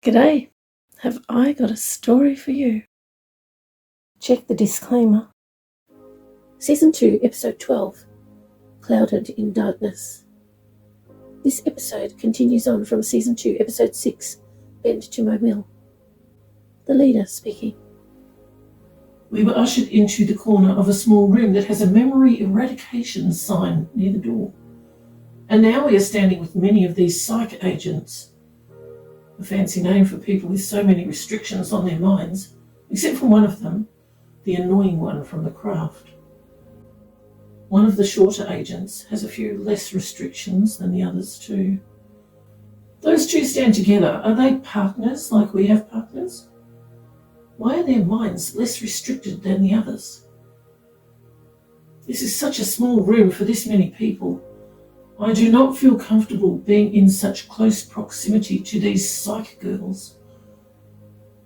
G'day, have I got a story for you? Check the disclaimer. Season 2, Episode 12, Clouded in Darkness. This episode continues on from Season 2, Episode 6, Bend to My Will. The leader speaking. We were ushered into the corner of a small room that has a memory eradication sign near the door. And now we are standing with many of these psych agents. A fancy name for people with so many restrictions on their minds, except for one of them, the annoying one from the craft. One of the shorter agents has a few less restrictions than the others too. Those two stand together. Are they partners like we have partners? Why are their minds less restricted than the others? This is such a small room for this many people. I do not feel comfortable being in such close proximity to these psych girls.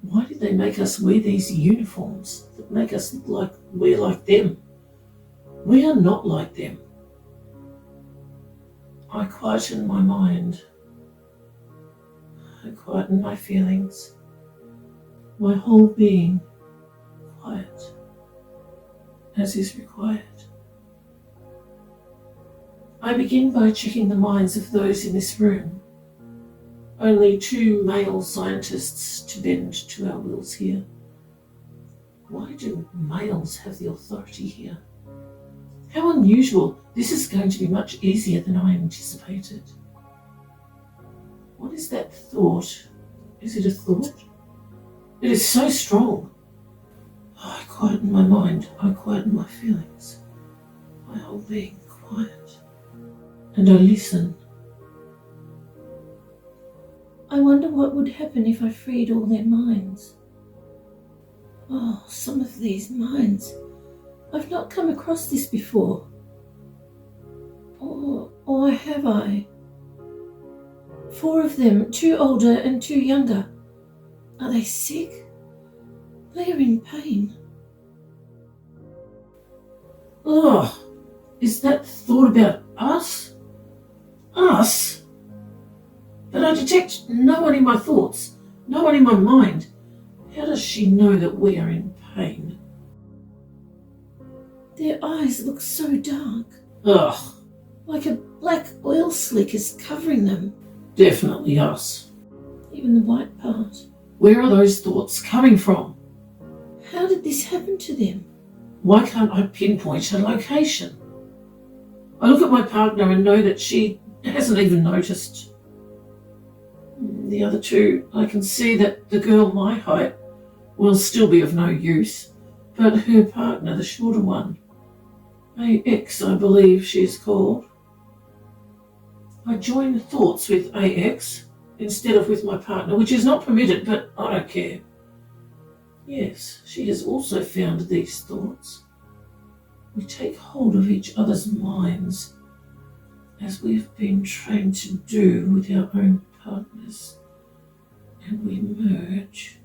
Why did they make us wear these uniforms that make us look like we're like them? We are not like them. I quieten my mind. I quieten my feelings. My whole being quiet, as is required. I begin by checking the minds of those in this room. Only 2 male scientists to bend to our wills here. Why do males have the authority here? How unusual. This is going to be much easier than I anticipated. What is that thought? Is it a thought? It is so strong. I quieten my mind. I quieten my feelings. My whole being quiet. And I listen. I wonder what would happen if I freed all their minds. Oh, some of these minds. I've not come across this before. Or have I? 4 of them, 2 older and 2 younger. Are they sick? They are in pain. Oh, is that thought about us? Us? But I detect no one in my thoughts, no one in my mind. How does she know that we are in pain? Their eyes look so dark. Ugh. Like a black oil slick is covering them. Definitely us. Even the white part. Where are those thoughts coming from? How did this happen to them? Why can't I pinpoint a location? I look at my partner and know that she hasn't even noticed. The other 2, I can see that the girl my height will still be of no use, but her partner, the shorter one, AX, I believe she is called. I join thoughts with AX instead of with my partner, which is not permitted, but I don't care. Yes, she has also found these thoughts. We take hold of each other's minds, as we've been trained to do with our own partners, and we merge.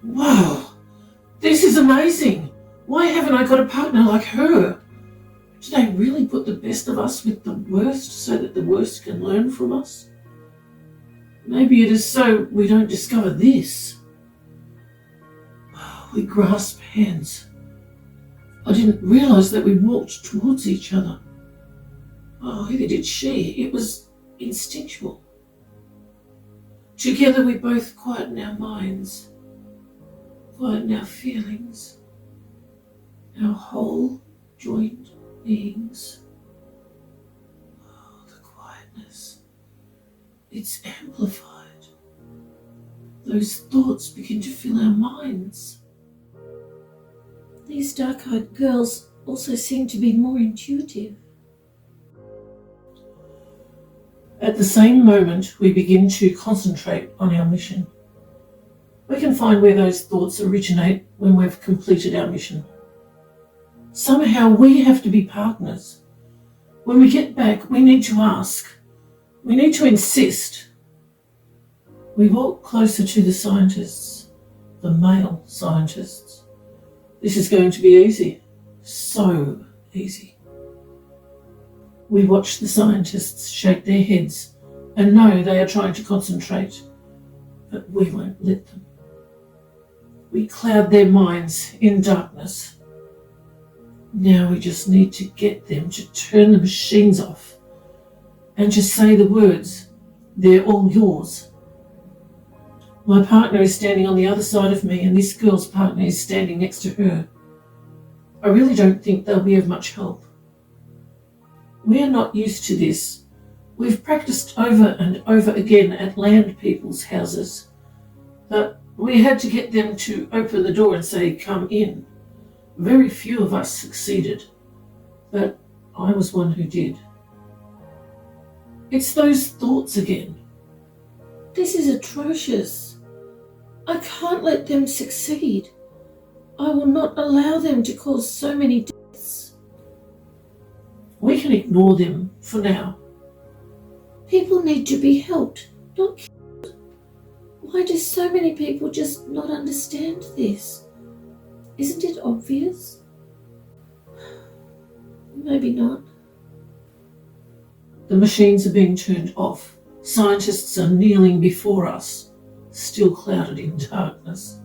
Wow, this is amazing. Why haven't I got a partner like her? Do they really put the best of us with the worst so that the worst can learn from us? Maybe it is so we don't discover this. We grasp hands. I didn't realise that we walked towards each other. Oh, either did she. It was instinctual. Together we both quieten our minds, quieten our feelings, our whole joined beings. Oh, the quietness. It's amplified. Those thoughts begin to fill our minds. These dark-eyed girls also seem to be more intuitive. At the same moment, we begin to concentrate on our mission. We can find where those thoughts originate when we've completed our mission. Somehow we have to be partners. When we get back, we need to ask. We need to insist. We walk closer to the scientists, the male scientists. This is going to be easy. So easy. We watch the scientists shake their heads and know they are trying to concentrate, but we won't let them. We cloud their minds in darkness. Now we just need to get them to turn the machines off and just say the words, "They're all yours." My partner is standing on the other side of me, and this girl's partner is standing next to her. I really don't think they'll be of much help. We are not used to this. We've practiced over and over again at land people's houses, but we had to get them to open the door and say, "Come in." Very few of us succeeded, but I was one who did. It's those thoughts again. This is atrocious. I can't let them succeed. I will not allow them to cause so many deaths. We can ignore them for now. People need to be helped, not killed. Why do so many people just not understand this? Isn't it obvious? Maybe not. The machines are being turned off. Scientists are kneeling before us, still clouded in darkness.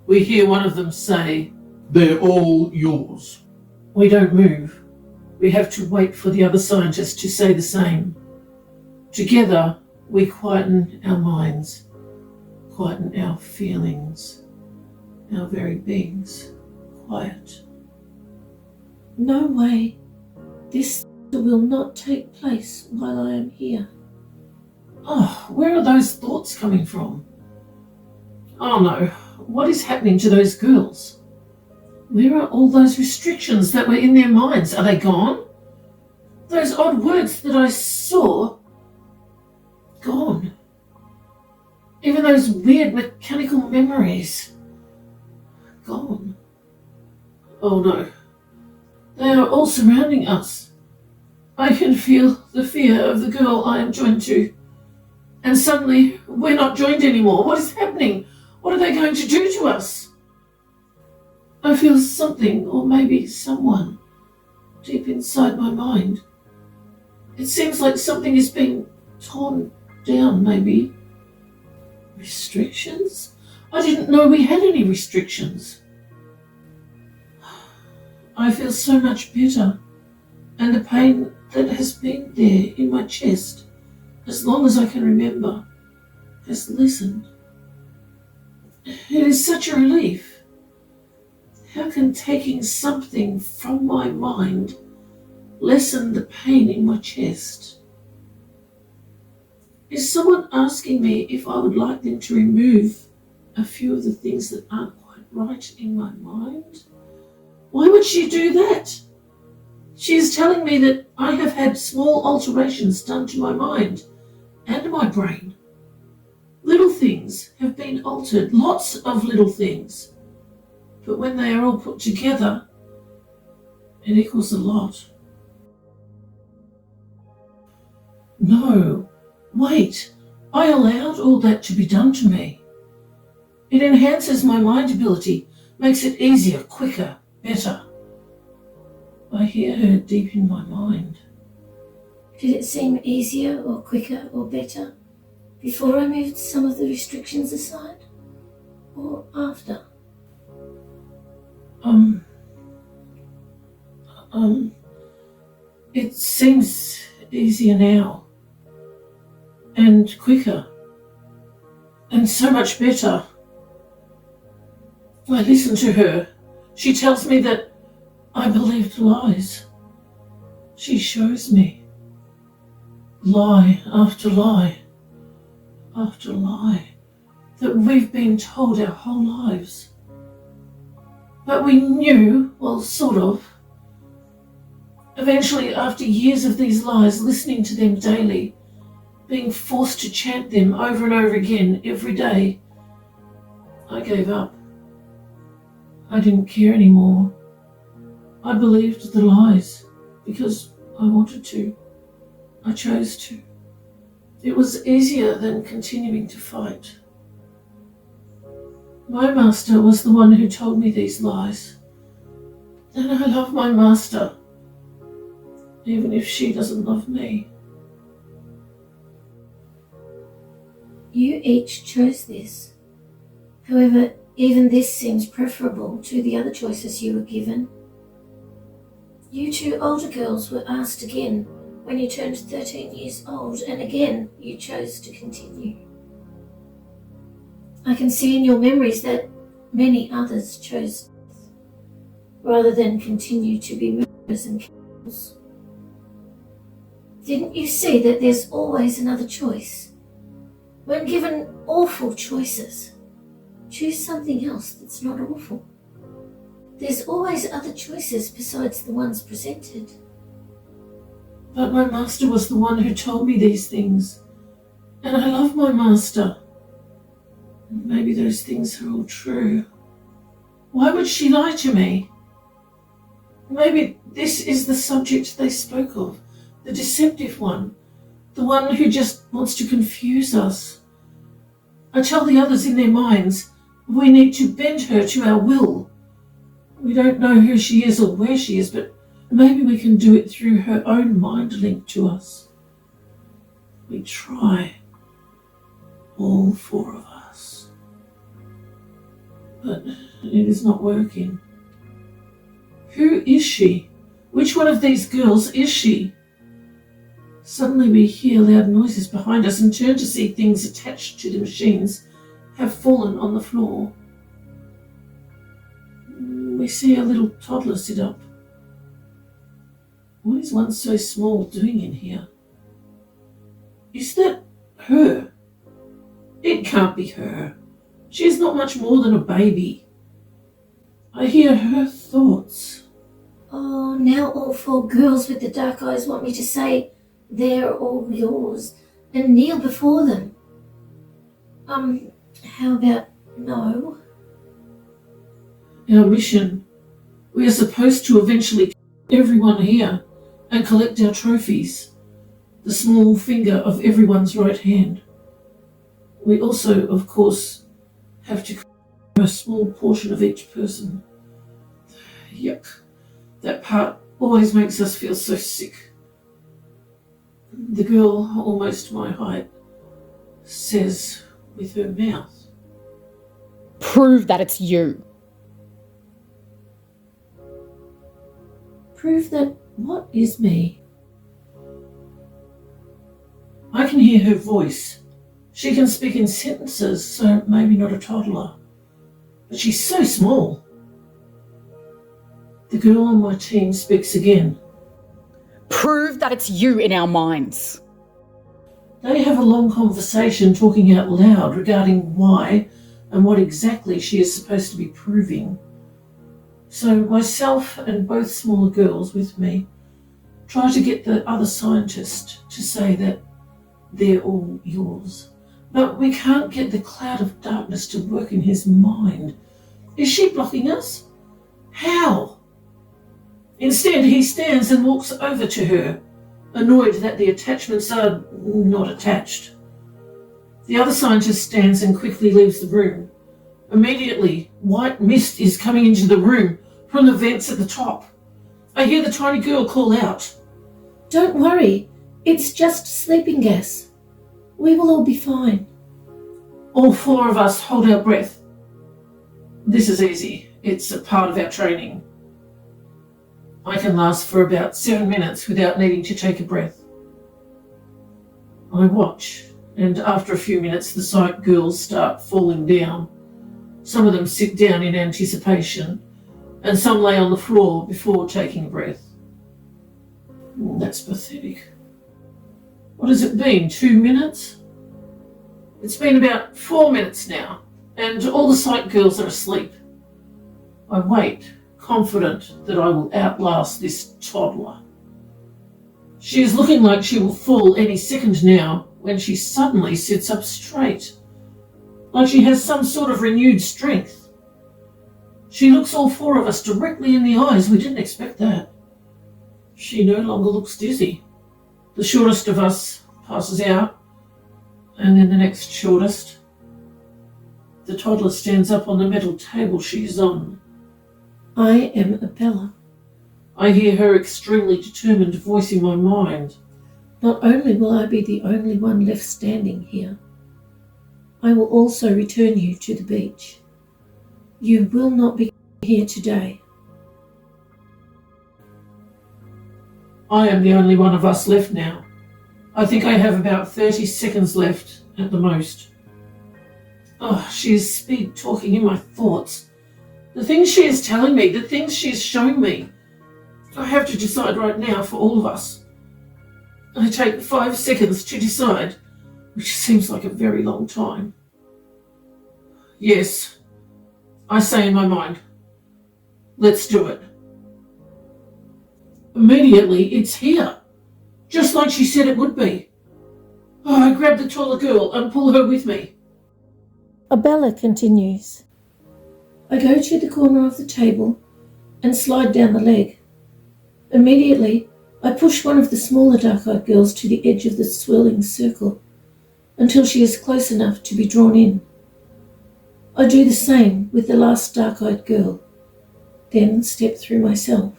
We hear one of them say, "They're all yours." We don't move. We have to wait for the other scientists to say the same. Together, we quieten our minds, quieten our feelings, our very beings, quiet. No way. This will not take place while I am here. Oh, where are those thoughts coming from? Oh no, what is happening to those girls? Where are all those restrictions that were in their minds? Are they gone? Those odd words that I saw, gone. Even those weird mechanical memories, gone. Oh no, they are all surrounding us. I can feel the fear of the girl I am joined to. And suddenly, we're not joined anymore. What is happening? What are they going to do to us? I feel something, or maybe someone, deep inside my mind. It seems like something is being torn down, maybe. Restrictions? I didn't know we had any restrictions. I feel so much better, and the pain that has been there in my chest, as long as I can remember, has lessened. It is such a relief. How can taking something from my mind lessen the pain in my chest? Is someone asking me if I would like them to remove a few of the things that aren't quite right in my mind? Why would she do that? She is telling me that I have had small alterations done to my mind and my brain. Little things have been altered, lots of little things. But when they are all put together, it equals a lot. No, wait, I allowed all that to be done to me. It enhances my mind ability, makes it easier, quicker, better. I hear her deep in my mind. Did it seem easier or quicker or better before I moved some of the restrictions aside? Or after? It seems easier now. And quicker. And so much better. I listen to her. She tells me that I believed lies. She shows me lie after lie after lie that we've been told our whole lives. But we knew, well, sort of. Eventually, after years of these lies, listening to them daily, being forced to chant them over and over again every day, I gave up. I didn't care anymore. I believed the lies because I wanted to. I chose to. It was easier than continuing to fight. My master was the one who told me these lies. And I love my master, even if she doesn't love me. You each chose this. However, even this seems preferable to the other choices you were given. You two older girls were asked again when you turned 13 years old, and again you chose to continue. I can see in your memories that many others chose death, rather than continue to be murderers and killers. Didn't you see that there's always another choice? When given awful choices, choose something else that's not awful. There's always other choices besides the ones presented. But my master was the one who told me these things, and I love my master. Maybe those things are all true. Why would she lie to me? Maybe this is the subject they spoke of, the deceptive one, the one who just wants to confuse us. I tell the others in their minds, we need to bend her to our will. We don't know who she is or where she is, but maybe we can do it through her own mind link to us. We try, all four of us. But it is not working. Who is she? Which one of these girls is she? Suddenly we hear loud noises behind us and turn to see things attached to the machines have fallen on the floor. We see a little toddler sit up. What is one so small doing in here? Is that her? It can't be her. She is not much more than a baby. I hear her thoughts. Oh, now all four girls with the dark eyes want me to say, they're all yours, and kneel before them. How about no? Our mission. We are supposed to eventually kill everyone here and collect our trophies. The small finger of everyone's right hand. We also, of course, have to kill a small portion of each person. Yuck. That part always makes us feel so sick. The girl, almost my height, says with her mouth, "Prove that it's you." Prove that what is me? I can hear her voice. She can speak in sentences, so maybe not a toddler. But she's so small. The girl on my team speaks again. "Prove that it's you in our minds." They have a long conversation talking out loud regarding why and what exactly she is supposed to be proving. So myself and both smaller girls with me try to get the other scientist to say that they're all yours. But we can't get the cloud of darkness to work in his mind. Is she blocking us? How? Instead, he stands and walks over to her, annoyed that the attachments are not attached. The other scientist stands and quickly leaves the room. Immediately, white mist is coming into the room from the vents at the top. I hear the tiny girl call out, Don't worry, it's just sleeping gas. We will all be fine. All four of us hold our breath. This is easy. It's a part of our training. I can last for about 7 minutes without needing to take a breath. I watch, and after a few minutes the psych girls start falling down. Some of them sit down in anticipation, and some lay on the floor before taking a breath. That's pathetic. What has it been, 2 minutes? It's been about 4 minutes now, and all the psych girls are asleep. I wait, confident that I will outlast this toddler. She is looking like she will fall any second now when she suddenly sits up straight, like she has some sort of renewed strength. She looks all four of us directly in the eyes. We didn't expect that. She no longer looks dizzy. The shortest of us passes out, and then the next shortest. The toddler stands up on the metal table she is on. I am Abella. I hear her extremely determined voice in my mind. Not only will I be the only one left standing here, I will also return you to the beach. You will not be here today. I am the only one of us left now. I think I have about 30 seconds left at the most. Oh, she is speed talking in my thoughts. The things she is telling me, the things she is showing me. I have to decide right now for all of us. I take 5 seconds to decide, which seems like a very long time. Yes, I say in my mind, let's do it. Immediately, it's here, just like she said it would be. Oh, I grab the taller girl and pull her with me. Abella continues. I go to the corner of the table and slide down the leg. Immediately, I push one of the smaller dark-eyed girls to the edge of the swirling circle until she is close enough to be drawn in. I do the same with the last dark-eyed girl, then step through myself.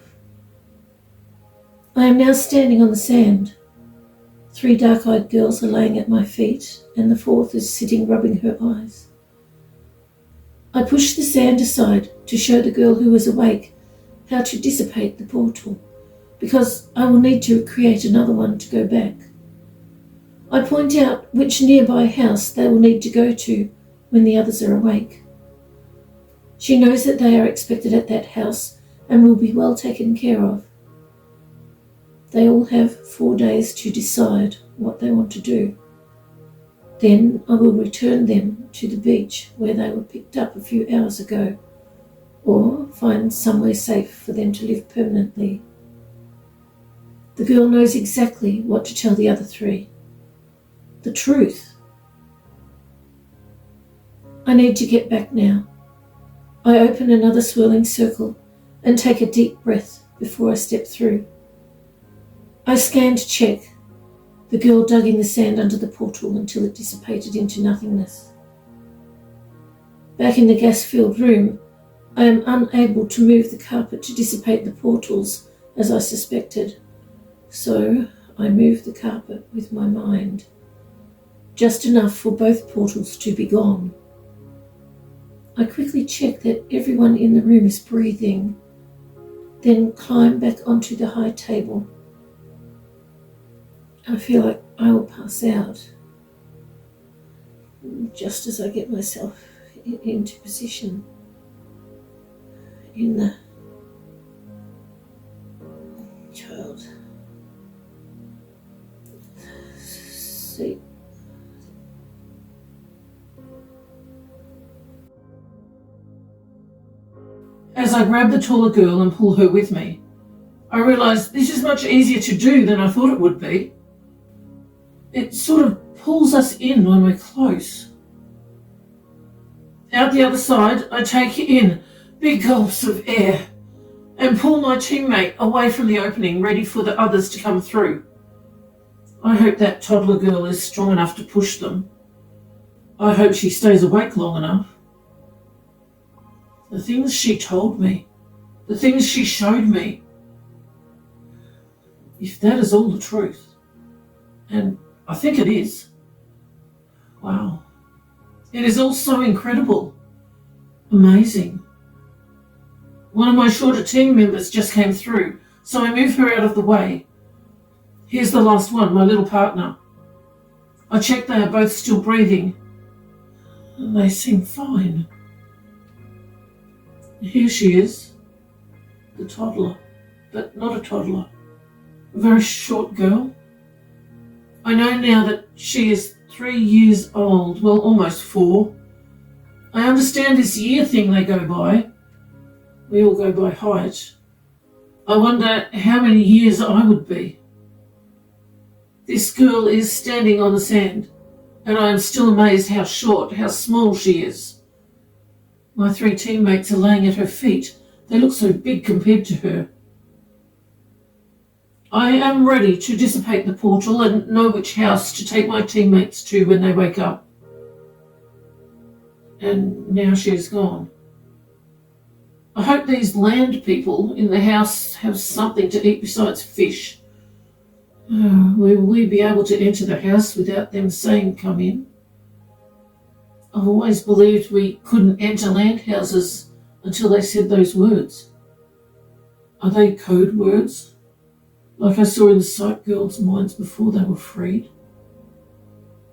I am now standing on the sand. 3 dark-eyed girls are laying at my feet, and the 4th is sitting rubbing her eyes. I push the sand aside to show the girl who is awake how to dissipate the portal, because I will need to create another one to go back. I point out which nearby house they will need to go to when the others are awake. She knows that they are expected at that house and will be well taken care of. They all have 4 days to decide what they want to do. Then I will return them to the beach where they were picked up a few hours ago, or find somewhere safe for them to live permanently. The girl knows exactly what to tell the other 3. The truth. I need to get back now. I open another swirling circle and take a deep breath before I step through. I scan to check. The girl dug in the sand under the portal until it dissipated into nothingness. Back in the gas-filled room, I am unable to move the carpet to dissipate the portals as I suspected, so I move the carpet with my mind, just enough for both portals to be gone. I quickly check that everyone in the room is breathing, then climb back onto the high table. I feel like I will pass out just as I get myself into position in the child seat. As I grab the taller girl and pull her with me, I realise this is much easier to do than I thought it would be. It sort of pulls us in when we're close. Out the other side, I take in big gulps of air and pull my teammate away from the opening, ready for the others to come through. I hope that toddler girl is strong enough to push them. I hope she stays awake long enough. The things she told me, the things she showed me, if that is all the truth, and I think it is, wow, it is all so incredible, amazing. One of my shorter team members just came through, so I move her out of the way. Here's the last one, my little partner. I check they are both still breathing, and they seem fine. Here she is, the toddler, but not a toddler, a very short girl. I know now that she is 3 years old, well, almost 4. I understand this year thing they go by. We all go by height. I wonder how many years I would be. This girl is standing on the sand, and I am still amazed how short, how small she is. My 3 teammates are laying at her feet. They look so big compared to her. I am ready to dissipate the portal and know which house to take my teammates to when they wake up. And now she is gone. I hope these land people in the house have something to eat besides fish. Will we be able to enter the house without them saying come in? I've always believed we couldn't enter land houses until they said those words. Are they code words? Like I saw in the psych girls' minds before they were freed?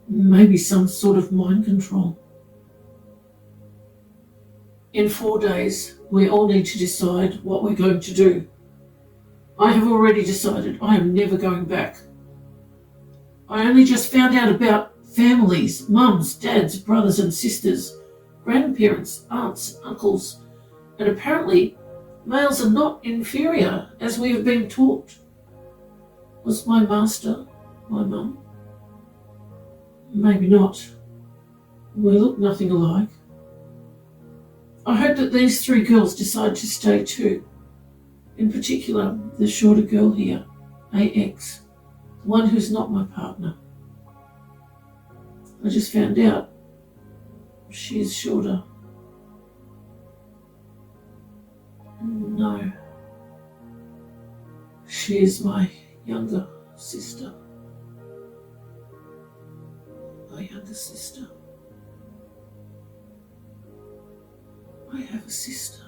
Maybe some sort of mind control. In 4 days, we all need to decide what we're going to do. I have already decided I am never going back. I only just found out about families, mums, dads, brothers and sisters, grandparents, aunts, uncles, and apparently males are not inferior as we have been taught. Was my master my mum? Maybe not. We look nothing alike. I hope that these 3 girls decide to stay too. In particular, the shorter girl here, AX, the one who's not my partner. I just found out she's shorter. No. She is my younger sister. My younger sister. I have a sister.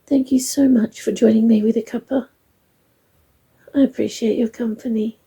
Thank you so much for joining me with a cuppa. I appreciate your company.